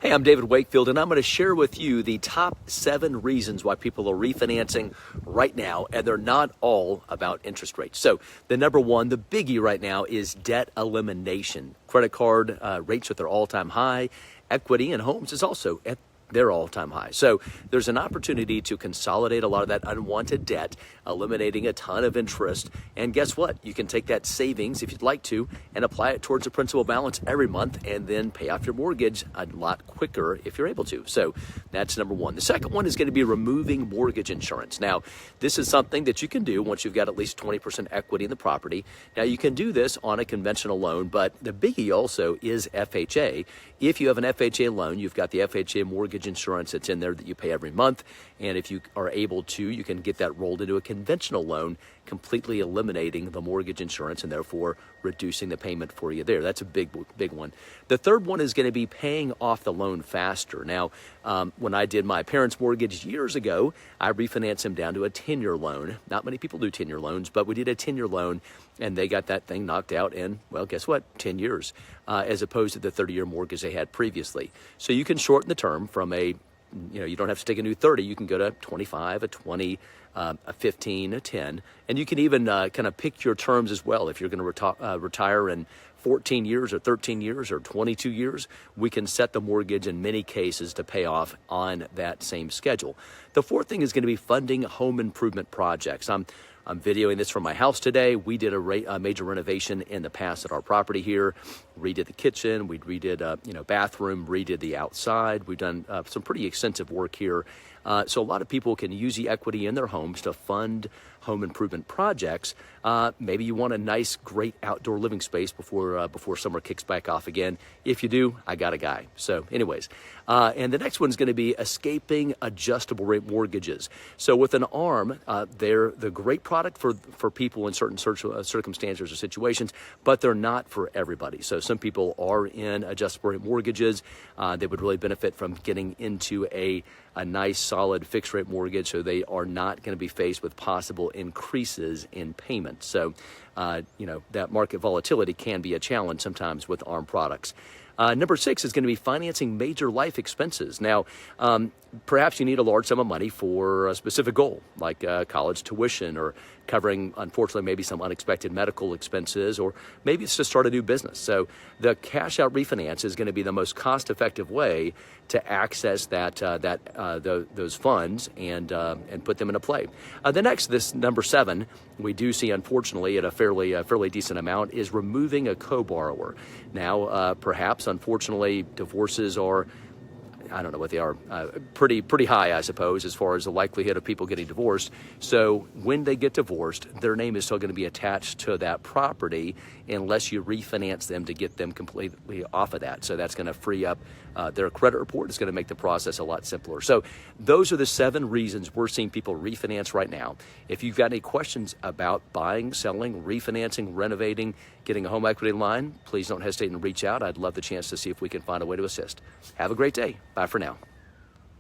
Hey, I'm David Wakefield, and I'm going to share with you the top 7 reasons why people are refinancing right now, and they're not all about interest rates. So the number one, the biggie right now, is debt elimination. Credit card rates at their all-time high. Equity in homes is also at their all-time high. So there's an opportunity to consolidate a lot of that unwanted debt, eliminating a ton of interest. And guess what? You can take that savings, if you'd like to, and apply it towards a principal balance every month and then pay off your mortgage a lot quicker if you're able to. So that's number one. The second one is going to be removing mortgage insurance. Now, this is something that you can do once you've got at least 20% equity in the property. Now, you can do this on a conventional loan, but the biggie also is FHA. If you have an FHA loan, you've got the FHA mortgage insurance that's in there that you pay every month. And if you are able to, you can get that rolled into a conventional loan, completely eliminating the mortgage insurance and therefore reducing the payment for you there. That's a big one. The third one is going to be paying off the loan faster. Now, when I did my parents' mortgage years ago, I refinanced them down to a 10-year loan. Not many people do 10-year loans, but we did a 10-year loan, and they got that thing knocked out in, well, guess what? 10 years, as opposed to the 30-year mortgage they had previously. So you can shorten the term from you don't have to take a new 30. You can go to 25, a 20, a 15, a 10, and you can even kind of pick your terms as well. If you're going to retire in 14 years or 13 years or 22 years, we can set the mortgage in many cases to pay off on that same schedule. The fourth thing is going to be funding home improvement projects. I'm videoing this from my house today. We did a major renovation in the past at our property here. Redid the kitchen, we redid bathroom, redid the outside. We've done some pretty extensive work here. So a lot of people can use the equity in their homes to fund home improvement projects. Maybe you want a nice, great outdoor living space before summer kicks back off again. If you do, I got a guy. So anyways, and the next one is going to be escaping adjustable rate mortgages. So with an ARM, they're the great product for people in certain circumstances or situations, but they're not for everybody. So some people are in adjustable rate mortgages. They would really benefit from getting into a nice, solid fixed rate mortgage, so they are not going to be faced with possible increases in payments. So, that market volatility can be a challenge sometimes with ARM products. Number 6 is going to be financing major life expenses. Now, perhaps you need a large sum of money for a specific goal, like college tuition, or covering, unfortunately, maybe some unexpected medical expenses, or maybe it's to start a new business. So the cash out refinance is going to be the most cost-effective way to access those funds and put them into play. This number 7, we do see, unfortunately, at a fairly decent amount, is removing a co-borrower. Now, perhaps, unfortunately, divorces are, I don't know what they are, pretty high, I suppose, as far as the likelihood of people getting divorced. So when they get divorced, their name is still going to be attached to that property unless you refinance them to get them completely off of that. So that's going to free up their credit report. It's going to make the process a lot simpler. So those are the 7 reasons we're seeing people refinance right now. If you've got any questions about buying, selling, refinancing, renovating, getting a home equity line, please don't hesitate and reach out. I'd love the chance to see if we can find a way to assist. Have a great day. Bye for now.